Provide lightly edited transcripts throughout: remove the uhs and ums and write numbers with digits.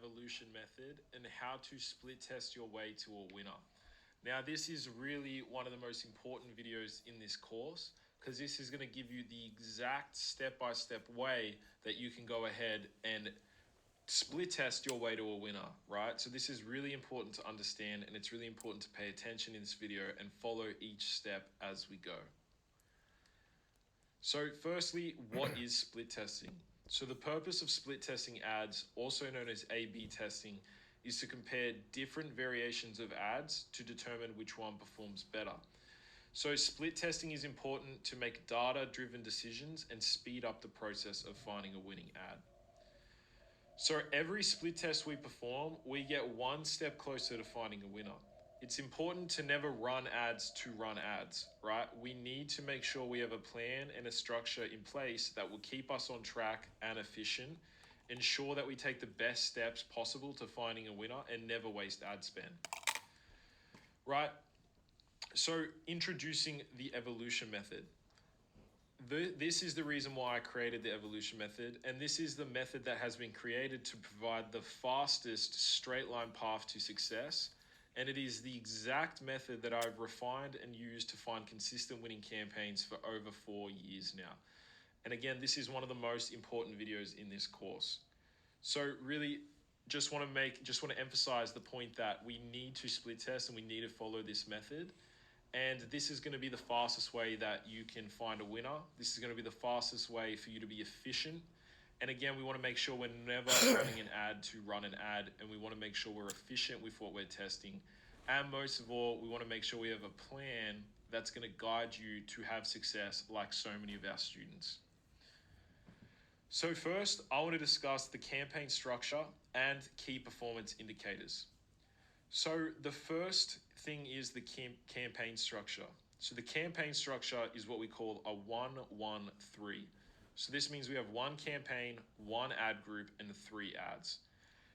evolution method and how to split test your way to a winner. Now, this is really one of the most important videos in this course because this is going to give you the exact step-by-step way that you can go ahead and split test your way to a winner, right? So this is really important to understand, and it's really important to pay attention in this video and follow each step as we go. So firstly, what is split testing? So the purpose of split testing ads, also known as A/B testing, is to compare different variations of ads to determine which one performs better. So split testing is important to make data-driven decisions and speed up the process of finding a winning ad. So every split test we perform, we get one step closer to finding a winner. It's important to never run ads to run ads, right? We need to make sure we have a plan and a structure in place that will keep us on track and efficient, ensure that we take the best steps possible to finding a winner and never waste ad spend, right? So introducing the evolution method. This is the reason why I created the evolution method, and this is the method that has been created to provide the fastest straight line path to success. And it is the exact method that I've refined and used to find consistent winning campaigns for over 4 years now. And again, this is one of the most important videos in this course. So really just want to emphasize the point that we need to split test and we need to follow this method. And this is going to be the fastest way that you can find a winner. This is going to be the fastest way for you to be efficient. And again, we want to make sure we're never running an ad to run an ad, and we want to make sure we're efficient with what we're testing. And most of all, we want to make sure we have a plan that's going to guide you to have success like so many of our students. So first, I want to discuss the campaign structure and key performance indicators. So the first thing is the campaign structure. So the campaign structure is what we call a 1-1-3. So this means we have one campaign, one ad group, and 3 ads.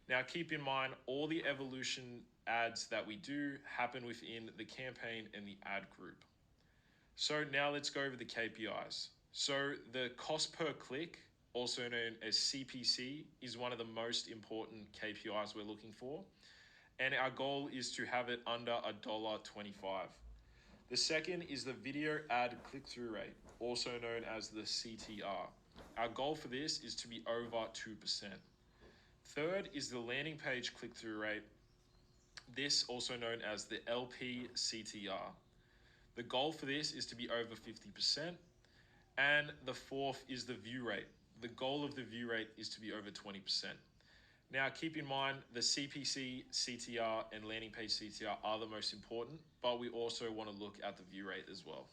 Now keep in mind, all the evolution ads that we do happen within the campaign and the ad group. So now let's go over the KPIs. So the cost per click, also known as CPC, is one of the most important KPIs we're looking for. And our goal is to have it under $1.25. The second is the video ad click-through rate, also known as the CTR. Our goal for this is to be over 2%. Third is the landing page click-through rate, this also known as the LPCTR. The goal for this is to be over 50%. And the fourth is the view rate. The goal of the view rate is to be over 20%. Now, keep in mind the CPC, CTR, and landing page CTR are the most important, but we also want to look at the view rate as well.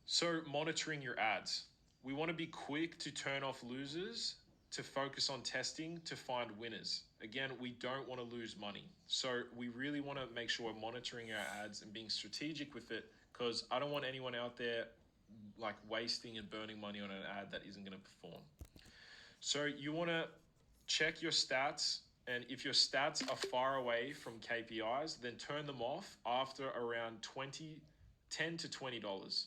So, monitoring your ads. We want to be quick to turn off losers, to focus on testing, to find winners. Again, we don't want to lose money. So, we really want to make sure we're monitoring our ads and being strategic with it, because I don't want anyone out there like wasting and burning money on an ad that isn't going to perform. So you want to check your stats, and if your stats are far away from KPIs, then turn them off after around $10 to $20.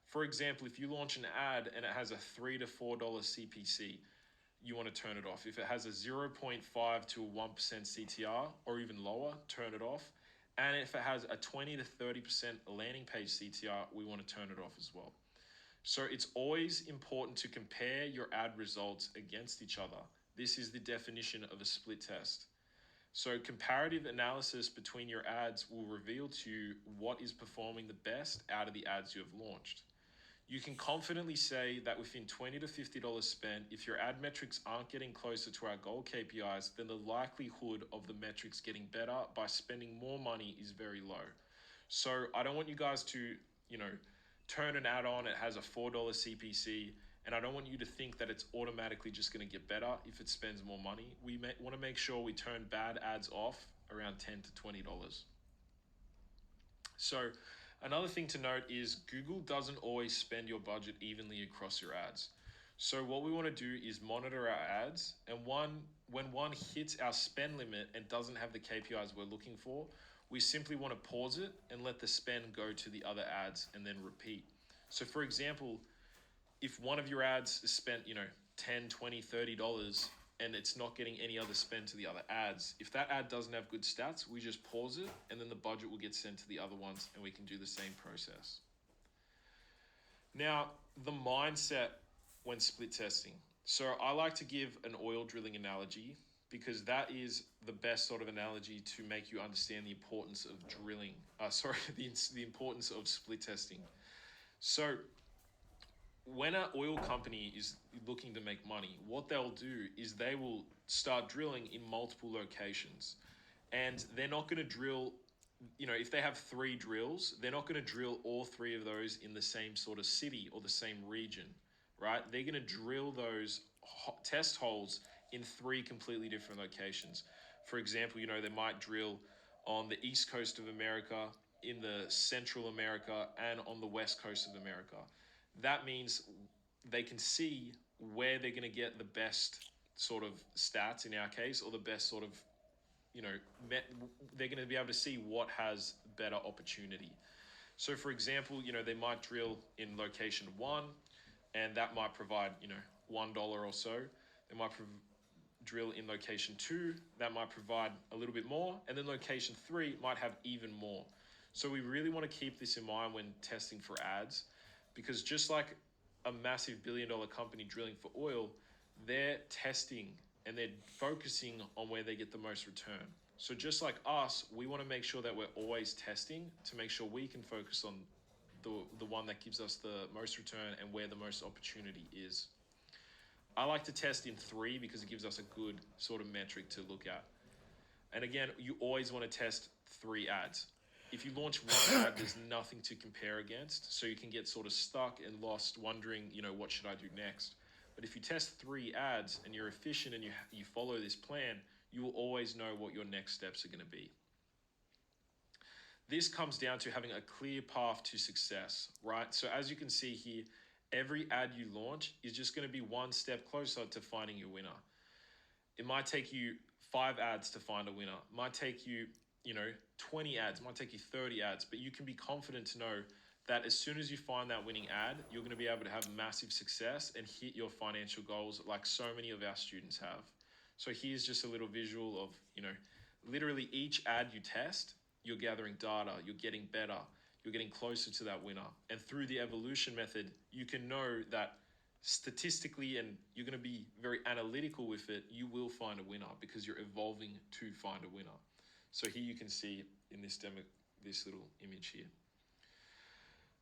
For example, if you launch an ad and it has a $3 to $4 CPC, you want to turn it off. If it has a 0.5 to 1% CTR or even lower, turn it off. And if it has a 20 to 30% landing page CTR, we want to turn it off as well. So it's always important to compare your ad results against each other. This is the definition of a split test. So comparative analysis between your ads will reveal to you what is performing the best out of the ads you have launched. You can confidently say that within $20 to $50 spent, if your ad metrics aren't getting closer to our goal KPIs, then the likelihood of the metrics getting better by spending more money is very low. So I don't want you guys to, turn an ad on, it has a $4 CPC, and I don't want you to think that it's automatically just going to get better if it spends more money. We want to make sure we turn bad ads off around $10 to $20. So another thing to note is Google doesn't always spend your budget evenly across your ads. So what we want to do is monitor our ads, and when one hits our spend limit and doesn't have the KPIs we're looking for, we simply want to pause it and let the spend go to the other ads and then repeat. So for example, if one of your ads is spent, $10, $20, $30 and it's not getting any other spend to the other ads. If that ad doesn't have good stats, we just pause it, and then the budget will get sent to the other ones, and we can do the same process. Now, the mindset when split testing. So I like to give an oil drilling analogy because that is the best sort of analogy to make you understand the importance of drilling. The importance of split testing. So when an oil company is looking to make money, what they'll do is they will start drilling in multiple locations, and they're not going to drill, if they have 3 drills, they're not going to drill all 3 of those in the same sort of city or the same region, right? They're going to drill those test holes in 3 completely different locations. For example, they might drill on the east coast of America, in the Central America, and on the west coast of America. That means they can see where they're going to get the best sort of stats in our case, or the best sort of, they're going to be able to see what has better opportunity. So for example, they might drill in location 1, and that might provide, $1 or so. They might drill in location 2, that might provide a little bit more, and then location 3 might have even more. So we really want to keep this in mind when testing for ads, because just like a massive $1 billion company drilling for oil, they're testing and they're focusing on where they get the most return. So just like us, we want to make sure that we're always testing to make sure we can focus on the one that gives us the most return and where the most opportunity is. I like to test in 3 because it gives us a good sort of metric to look at. And again, you always want to test 3 ads. If you launch one ad, there's nothing to compare against, so you can get sort of stuck and lost wondering, what should I do next? But if you test 3 ads and you're efficient and you follow this plan, you will always know what your next steps are going to be. This comes down to having a clear path to success, right? So as you can see here, every ad you launch is just going to be one step closer to finding your winner. It might take you 5 ads to find a winner. It might take you, 20 ads, it might take you 30 ads, but you can be confident to know that as soon as you find that winning ad, you're going to be able to have massive success and hit your financial goals like so many of our students have. So here's just a little visual of, literally each ad you test, you're gathering data, you're getting better, you're getting closer to that winner. And through the evolution method, you can know that statistically, and you're going to be very analytical with it, you will find a winner because you're evolving to find a winner. So here you can see in this little image here.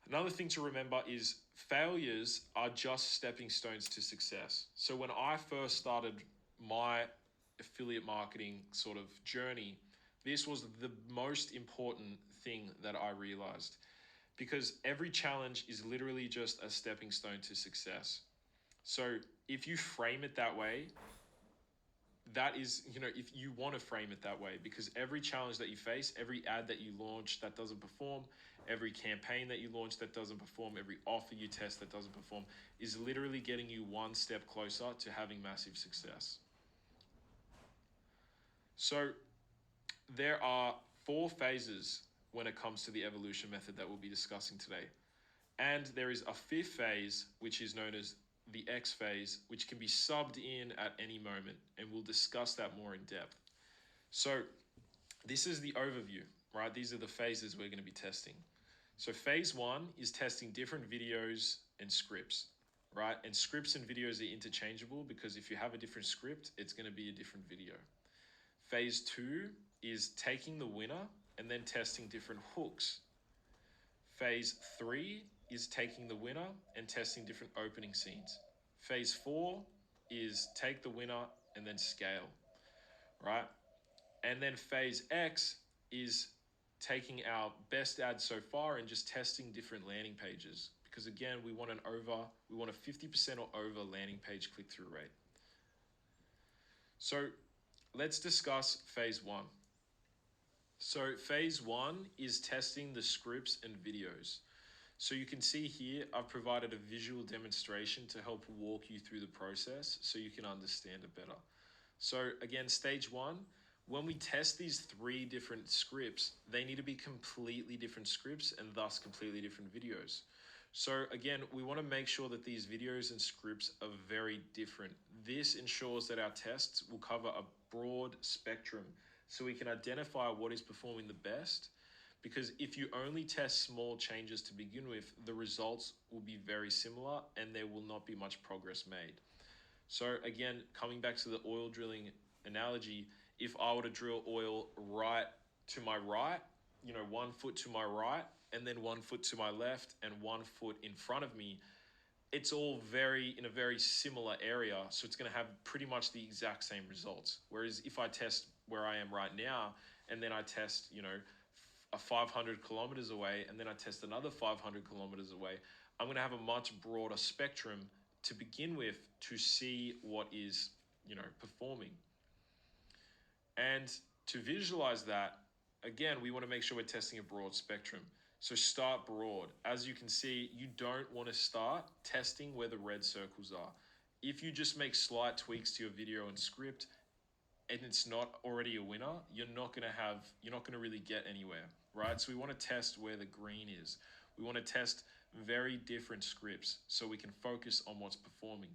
Another thing to remember is failures are just stepping stones to success. So when I first started my affiliate marketing sort of journey, this was the most important thing that I realized, because every challenge is literally just a stepping stone to success. So if you frame it that way, that is, if you want to frame it that way, because every challenge that you face, every ad that you launch that doesn't perform, every campaign that you launch that doesn't perform, every offer you test that doesn't perform, is literally getting you one step closer to having massive success. So there are 4 phases when it comes to the evolution method that we'll be discussing today. And there is a 5th phase, which is known as the X phase, which can be subbed in at any moment, and we'll discuss that more in depth. So this is the overview, right? These are the phases we're going to be testing. So phase 1 is testing different videos and scripts, right? And scripts and videos are interchangeable because if you have a different script, it's going to be a different video. Phase 2 is taking the winner and then testing different hooks. Phase 3 is taking the winner and testing different opening scenes. Phase 4 is take the winner and then scale, right? And then phase X is taking our best ads so far and just testing different landing pages. Because again, we want a 50% or over landing page click-through rate. So let's discuss phase 1. So phase 1 is testing the scripts and videos. So you can see here, I've provided a visual demonstration to help walk you through the process so you can understand it better. So again, stage 1, when we test these 3 different scripts, they need to be completely different scripts and thus completely different videos. So again, we want to make sure that these videos and scripts are very different. This ensures that our tests will cover a broad spectrum so we can identify what is performing the best. Because if you only test small changes to begin with, the results will be very similar and there will not be much progress made. So again, coming back to the oil drilling analogy, if I were to drill oil right to my right, 1 foot to my right, and then 1 foot to my left, and 1 foot in front of me, it's all in a very similar area. So it's going to have pretty much the exact same results. Whereas if I test where I am right now, and then I test, a 500 kilometers away, and then I test another 500 kilometers away, I'm going to have a much broader spectrum to begin with to see what is, performing. And to visualize that, again, we want to make sure we're testing a broad spectrum. So start broad. As you can see, you don't want to start testing where the red circles are. If you just make slight tweaks to your video and script and it's not already a winner, you're not going to really get anywhere, right? So we want to test where the green is. We want to test very different scripts so we can focus on what's performing.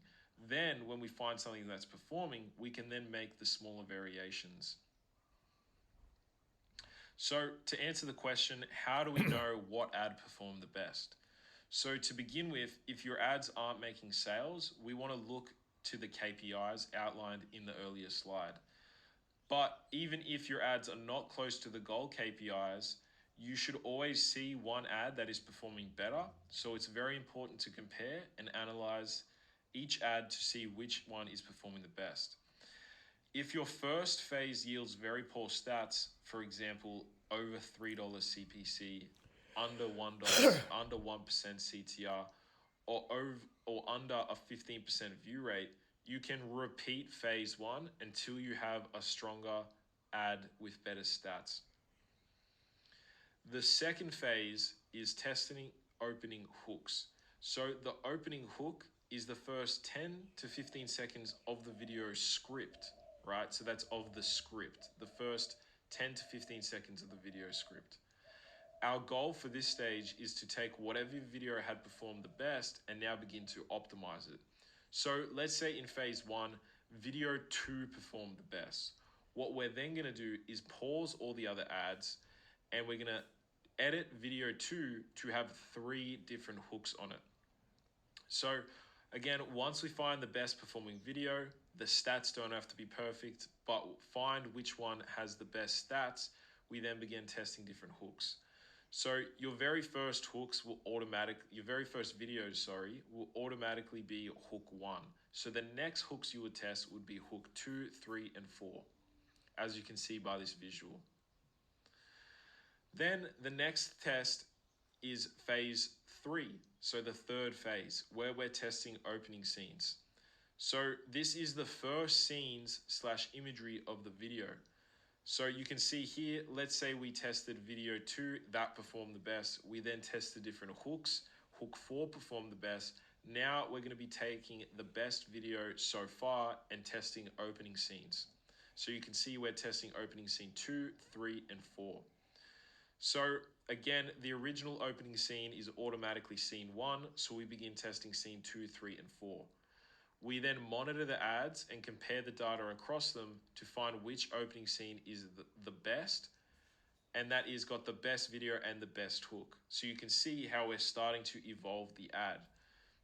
Then when we find something that's performing, we can then make the smaller variations. So to answer the question, how do we know what ad performed the best? So to begin with, if your ads aren't making sales, we want to look to the KPIs outlined in the earlier slide. But even if your ads are not close to the goal KPIs, you should always see one ad that is performing better. So it's very important to compare and analyze each ad to see which one is performing the best. If your first phase yields very poor stats, for example, over $3 CPC, under $1, under 1% CTR, or under a 15% view rate, you can repeat phase one until you have a stronger ad with better stats. The second phase is testing opening hooks. So the opening hook is the first 10 to 15 seconds of the video script, right? So that's of the script, the first 10 to 15 seconds of the video script. Our goal for this stage is to take whatever video had performed the best and now begin to optimize it. So let's say in phase one, video 2 performed the best. What we're then going to do is pause all the other ads and we're going to edit video 2 to have 3 different hooks on it. So again, once we find the best performing video, the stats don't have to be perfect, but find which one has the best stats, we then begin testing different hooks. So your very first videos, will automatically be hook 1. So the next hooks you would test would be hook 2, 3, and 4, as you can see by this visual. Then the next test is phase 3, so the third phase, where we're testing opening scenes. So this is the first scenes / imagery of the video. So you can see here, let's say we tested video 2, that performed the best. We then tested different hooks. Hook 4 performed the best. Now we're going to be taking the best video so far and testing opening scenes. So you can see we're testing opening scene 2, 3, and 4. So again, the original opening scene is automatically scene 1, so we begin testing scene 2, 3, and 4. We then monitor the ads and compare the data across them to find which opening scene is the best, and that is got the best video and the best hook. So you can see how we're starting to evolve the ad,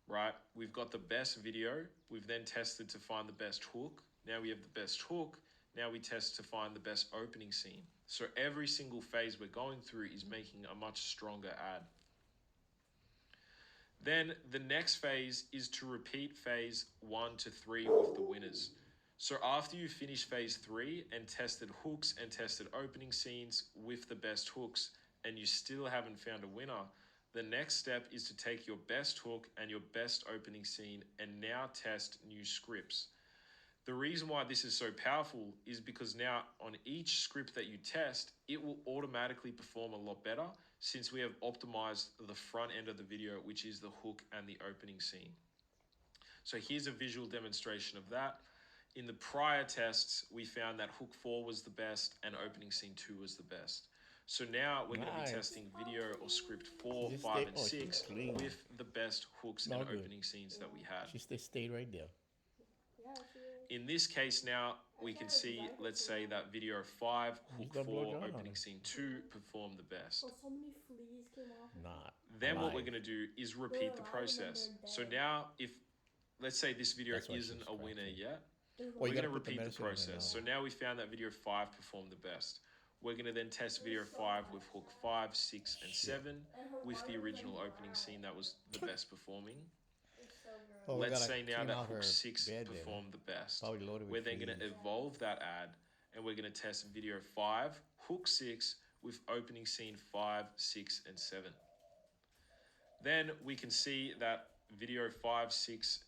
right? We've got the best video, we've then tested to find the best hook. Now we have the best hook, now we test to find the best opening scene. So every single phase we're going through is making a much stronger ad. Then the next phase is to repeat phase 1 to 3 with the winners. So after you finish phase 3 and tested hooks and tested opening scenes with the best hooks and you still haven't found a winner, the next step is to take your best hook and your best opening scene and now test new scripts. The reason why this is so powerful is because now on each script that you test, it will automatically perform a lot better since we have optimized the front end of the video, which is the hook and the opening scene. So here's a visual demonstration of that. In the prior tests, we found that hook 4 was the best and opening scene 2 was the best. So now we're going to be Nice. testing video or script 4, Just 5, stay. and Oh, she's 6 clean. with the best hooks and Not good. opening scenes that we had. She stayed right there. In this case now, we can see, let's say that video 5, He's hook gonna blow 4, dry on opening her. scene 2 performed the best. Not Then what we're alive. going to do is repeat the process. So now if, let's say this video That's why isn't she's a winner cracking. yet, Well, we're you going to gotta put the repeat the medicine on her process. So now. now we found that video 5 performed the best. We're going to then test video 5 with hook 5, 6, and 7 with the original opening scene that was the best performing. Oh, we Let's gotta say now clean that out her hook 6 bed then. performed the best. Probably loaded with We're then going to fleas. evolve that ad and we're going to test video 5, hook 6 with opening scene 5, 6, and 7. Then we can see that video 5, 6,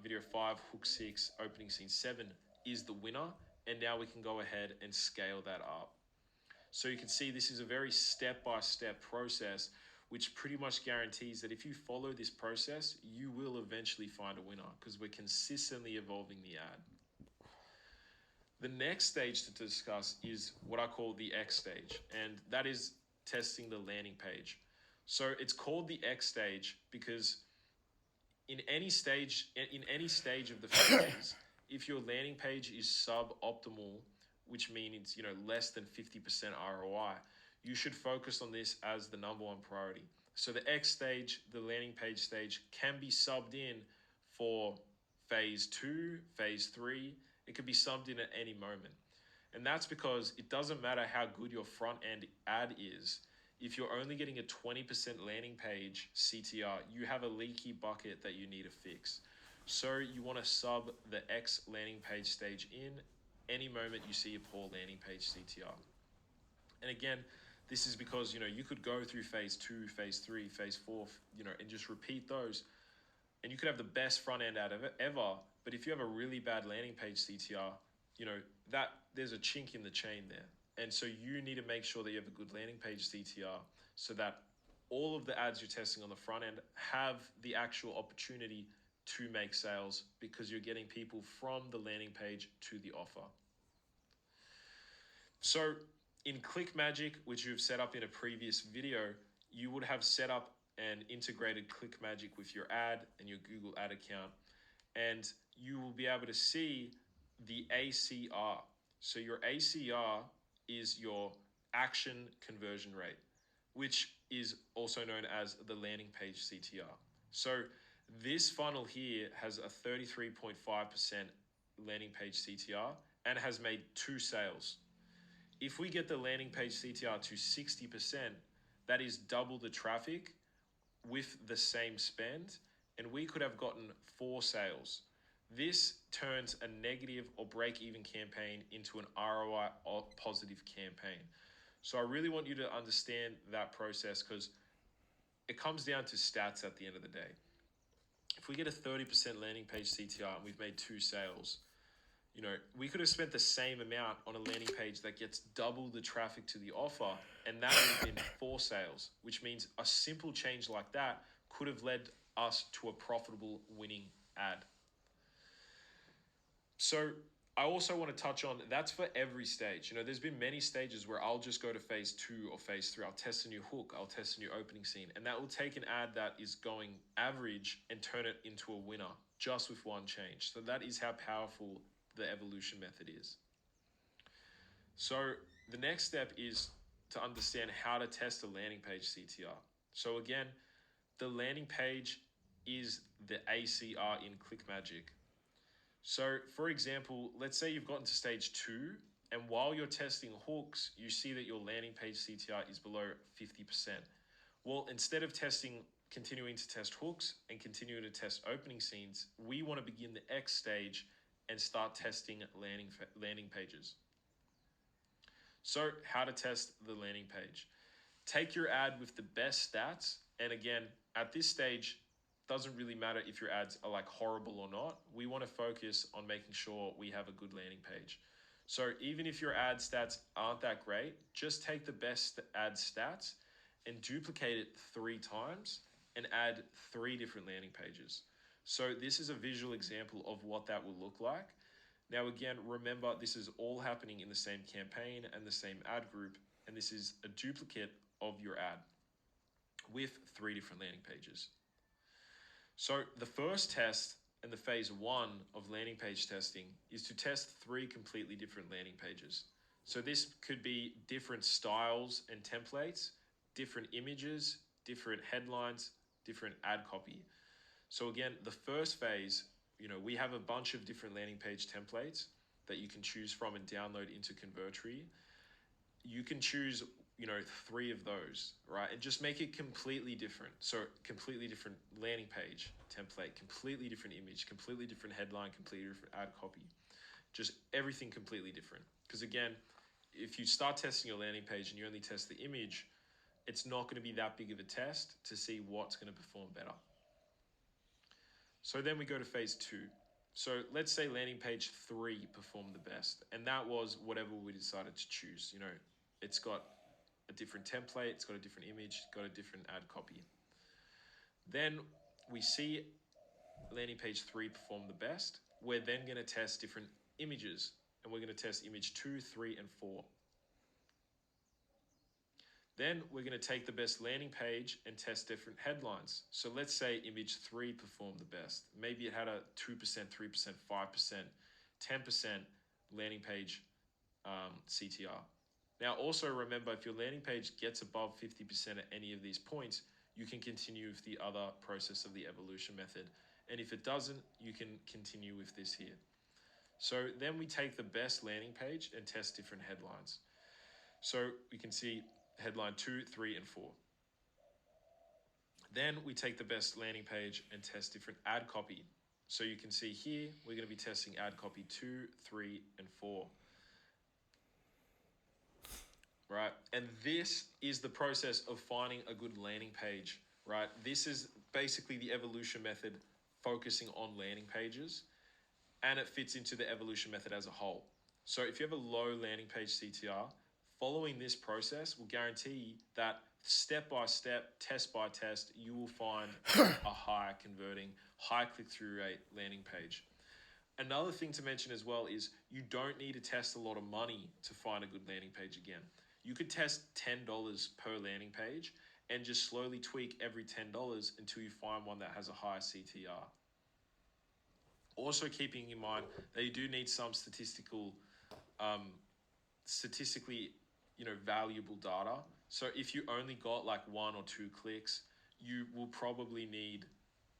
video 5, hook 6, opening scene 7 is the winner. And now we can go ahead and scale that up. So you can see this is a very step-by-step process, which pretty much guarantees that if you follow this process, you will eventually find a winner because we're consistently evolving the ad. The next stage to discuss is what I call the X stage, and that is testing the landing page. So it's called the X stage because in any stage of the phase, if your landing page is suboptimal, which means less than 50% ROI, you should focus on this as the number one priority. So the X stage, the landing page stage, can be subbed in for phase 2, phase 3. It could be subbed in at any moment. And that's because it doesn't matter how good your front end ad is. If you're only getting a 20% landing page CTR, you have a leaky bucket that you need to fix. So you want to sub the X landing page stage in any moment you see a poor landing page CTR. And again, this is because you could go through phase 2, phase 3, phase 4, and just repeat those, and you could have the best front end ad ever. But if you have a really bad landing page CTR, that there's a chink in the chain there. And so you need to make sure that you have a good landing page CTR so that all of the ads you're testing on the front end have the actual opportunity to make sales because you're getting people from the landing page to the offer. So in ClickMagick, which you've set up in a previous video, you would have set up an integrated ClickMagick with your ad and your Google ad account, and you will be able to see the ACR. So your ACR is your action conversion rate, which is also known as the landing page CTR. So this funnel here has a 33.5% landing page CTR and has made 2 sales. If we get the landing page CTR to 60%, that is double the traffic with the same spend, and we could have gotten 4 sales. This turns a negative or break-even campaign into an ROI or positive campaign. So I really want you to understand that process because it comes down to stats at the end of the day. If we get a 30% landing page CTR and we've made 2 sales, we could have spent the same amount on a landing page that gets double the traffic to the offer, and that would have been 4 sales, which means a simple change like that could have led us to a profitable winning ad. So I also want to touch on, that's for every stage. There's been many stages where I'll just go to phase 2 or phase 3. I'll test a new hook. I'll test a new opening scene. And that will take an ad that is going average and turn it into a winner just with one change. So that is how powerful the evolution method is. So the next step is to understand how to test a landing page CTR. So again, the landing page is the ACR in ClickMagick. So for example, let's say you've gotten to stage 2, and while you're testing hooks, you see that your landing page CTR is below 50%. Well, instead of continuing to test hooks and continuing to test opening scenes, we want to begin the X stage and start testing landing pages. So how to test the landing page. Take your ad with the best stats, and again, at this stage, doesn't really matter if your ads are like horrible or not. We want to focus on making sure we have a good landing page. So even if your ad stats aren't that great, just take the best ad stats and duplicate it 3 times and add 3 different landing pages. So this is a visual example of what that will look like. Now again, remember, this is all happening in the same campaign and the same ad group, and this is a duplicate of your ad with 3 different landing pages. So the first test and the phase 1 of landing page testing is to test 3 completely different landing pages. So this could be different styles and templates, different images, different headlines, different ad copy. So again, the first phase, we have a bunch of different landing page templates that you can choose from and download into Convertri. You can choose, 3 of those, right? And just make it completely different. So completely different landing page template, completely different image, completely different headline, completely different ad copy. Just everything completely different. Because again, if you start testing your landing page and you only test the image, it's not going to be that big of a test to see what's going to perform better. So then we go to phase 2. So let's say landing page 3 performed the best, and that was whatever we decided to choose. It's got a different template, it's got a different image, it's got a different ad copy. Then we see landing page 3 perform the best. We're then going to test different images, and we're going to test image 2, 3, and 4. Then we're going to take the best landing page and test different headlines. So let's say image 3 performed the best. Maybe it had a 2%, 3%, 5%, 10% landing page CTR. Now also remember, if your landing page gets above 50% at any of these points, you can continue with the other process of the evolution method. And if it doesn't, you can continue with this here. So then we take the best landing page and test different headlines. So we can see headline 2, 3, and 4. Then we take the best landing page and test different ad copy. So you can see here, we're going to be testing ad copy 2, 3, and 4. Right? And this is the process of finding a good landing page, right? This is basically the evolution method focusing on landing pages, and it fits into the evolution method as a whole. So if you have a low landing page CTR, following this process will guarantee that step by step, test by test, you will find a high converting, high click-through rate landing page. Another thing to mention as well is you don't need to test a lot of money to find a good landing page again. You could test $10 per landing page and just slowly tweak every $10 until you find one that has a high CTR. Also keeping in mind that you do need some statistically, valuable data. So if you only got like 1 or 2 clicks, you will probably need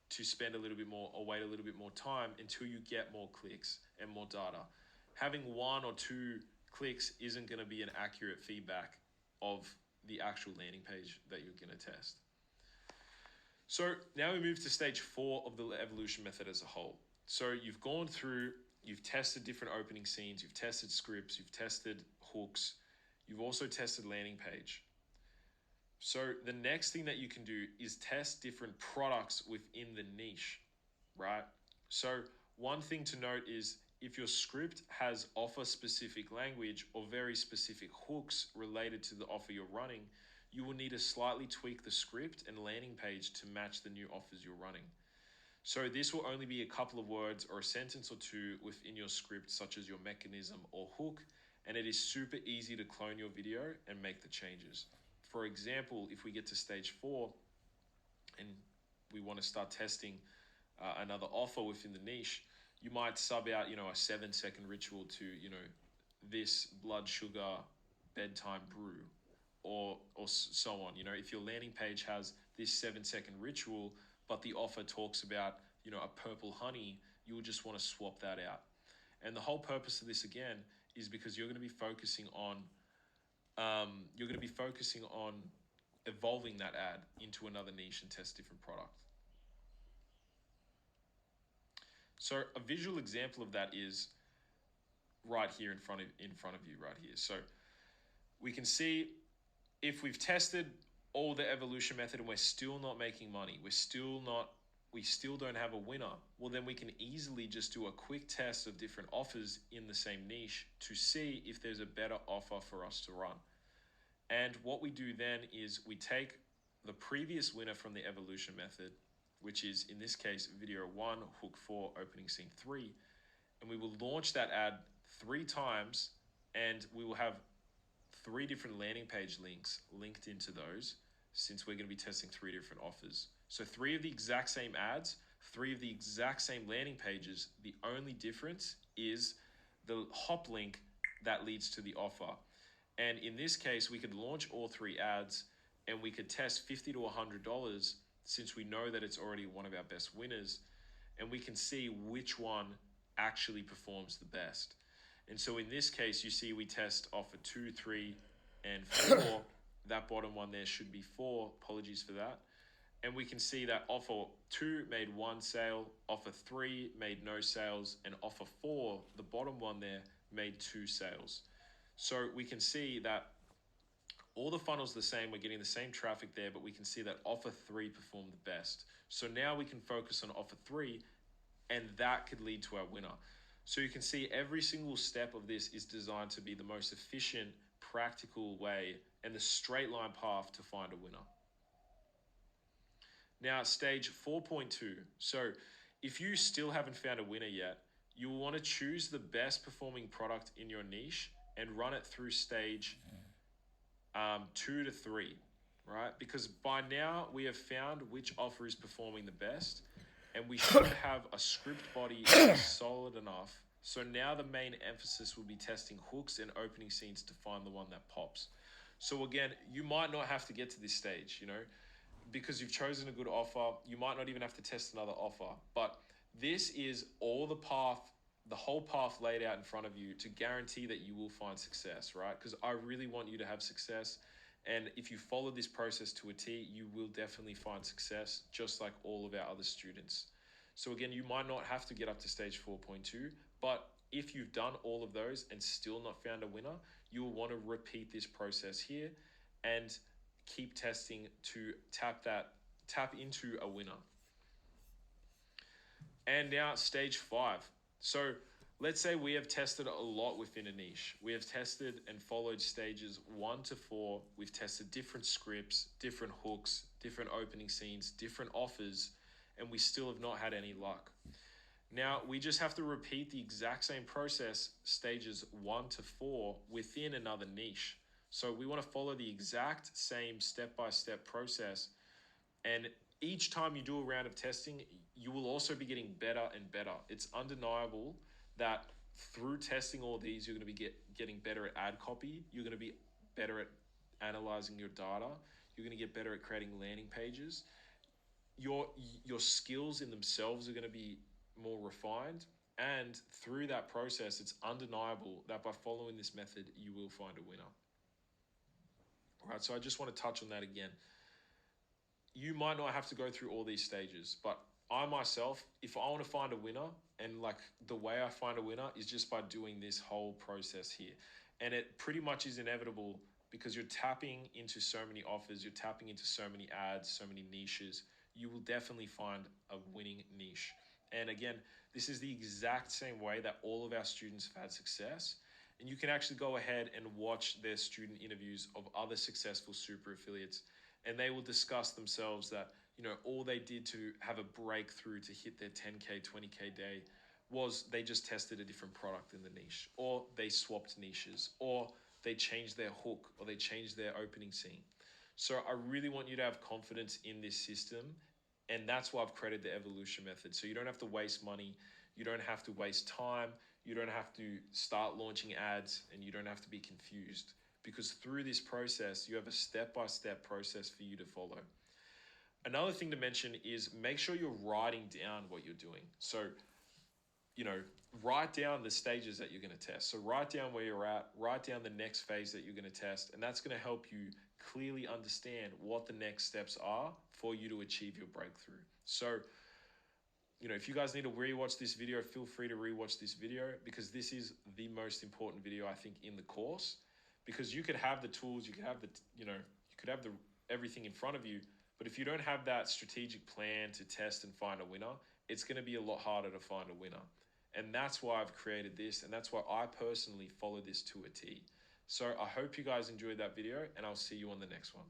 to spend a little bit more or wait a little bit more time until you get more clicks and more data. Having 1 or 2 clicks isn't going to be an accurate feedback of the actual landing page that you're going to test. So now we move to stage 4 of the evolution method as a whole. So you've gone through, you've tested different opening scenes, you've tested scripts, you've tested hooks, you've also tested landing page. So the next thing that you can do is test different products within the niche, right? So one thing to note is if your script has offer specific language or very specific hooks related to the offer you're running, you will need to slightly tweak the script and landing page to match the new offers you're running. So this will only be a couple of words or a sentence or 2 within your script, such as your mechanism or hook, and it is super easy to clone your video and make the changes. For example, if we get to stage 4 and we want to start testing another offer within the niche, you might sub out, a 7-second ritual to, this blood sugar bedtime brew or so on. If your landing page has this 7-second ritual, but the offer talks about, a purple honey, you will just want to swap that out. And the whole purpose of this again is because you're going to be focusing on evolving that ad into another niche and test different product. So a visual example of that is right here in front of you right here. So we can see if we've tested all the evolution method and we're still not making money, we still don't have a winner, well then we can easily just do a quick test of different offers in the same niche to see if there's a better offer for us to run. And what we do then is we take the previous winner from the evolution method, which is in this case video 1, hook 4, opening scene 3, and we will launch that ad 3 times, and we will have 3 different landing page links linked into those, since we're going to be testing 3 different offers. So 3 of the exact same ads, 3 of the exact same landing pages. The only difference is the hop link that leads to the offer. And in this case, we could launch all 3 ads and we could test $50 to $100, since we know that it's already one of our best winners, and we can see which one actually performs the best. And so in this case, you see we test offer 2, 3, and 4. That bottom one there should be 4. Apologies for that. And we can see that offer 2 made 1 sale, offer 3 made no sales, and offer 4, the bottom one there, made 2 sales. So we can see that all the funnel's the same, we're getting the same traffic there, but we can see that offer 3 performed the best. So now we can focus on offer 3, and that could lead to our winner. So you can see every single step of this is designed to be the most efficient, practical way and the straight line path to find a winner. Now, stage 4.2. So if you still haven't found a winner yet, you will want to choose the best performing product in your niche and run it through stage 2 to 3, right? Because by now we have found which offer is performing the best, and we should have a script body solid enough. So now the main emphasis will be testing hooks and opening scenes to find the one that pops. So again, you might not have to get to this stage, you know, because you've chosen a good offer. You might not even have to test another offer, but this is all the path, the whole path laid out in front of you to guarantee that you will find success, right? Because I really want you to have success. And if you follow this process to a T, you will definitely find success, just like all of our other students. So again, you might not have to get up to stage 4.2, but if you've done all of those and still not found a winner, you will want to repeat this process here and keep testing to tap into a winner. And now stage 5. So let's say we have tested a lot within a niche. We have tested and followed stages 1 to 4. We've tested different scripts, different hooks, different opening scenes, different offers, and we still have not had any luck. Now, we just have to repeat the exact same process, stages 1 to 4, within another niche. So we want to follow the exact same step-by-step process. And each time you do a round of testing, you will also be getting better and better. It's undeniable that through testing all these, you're going to be getting better at ad copy. You're going to be better at analyzing your data. You're going to get better at creating landing pages. Your skills in themselves are going to be more refined. And through that process, it's undeniable that by following this method, you will find a winner. All right, so I just want to touch on that again. You might not have to go through all these stages, but I myself, if I want to find a winner, and like the way I find a winner is just by doing this whole process here. And it pretty much is inevitable because you're tapping into so many offers, you're tapping into so many ads, so many niches. You will definitely find a winning niche. And again, this is the exact same way that all of our students have had success. And you can actually go ahead and watch their student interviews of other successful super affiliates, and they will discuss themselves that, you know, all they did to have a breakthrough to hit their 10K, 20K day was they just tested a different product in the niche, or they swapped niches, or they changed their hook, or they changed their opening scene. So I really want you to have confidence in this system, and that's why I've created the evolution method. So you don't have to waste money, you don't have to waste time, you don't have to start launching ads, and you don't have to be confused. Because through this process, you have a step-by-step process for you to follow. Another thing to mention is make sure you're writing down what you're doing. So, you know, write down the stages that you're going to test. So write down where you're at, write down the next phase that you're going to test, and that's going to help you clearly understand what the next steps are for you to achieve your breakthrough. So, you know, if you guys need to rewatch this video, feel free to rewatch this video, because this is the most important video, I think, in the course. Because you could have the tools, you could have everything in front of you, but if you don't have that strategic plan to test and find a winner, it's going to be a lot harder to find a winner. And that's why I've created this, and that's why I personally follow this to a T. So I hope you guys enjoyed that video, and I'll see you on the next one.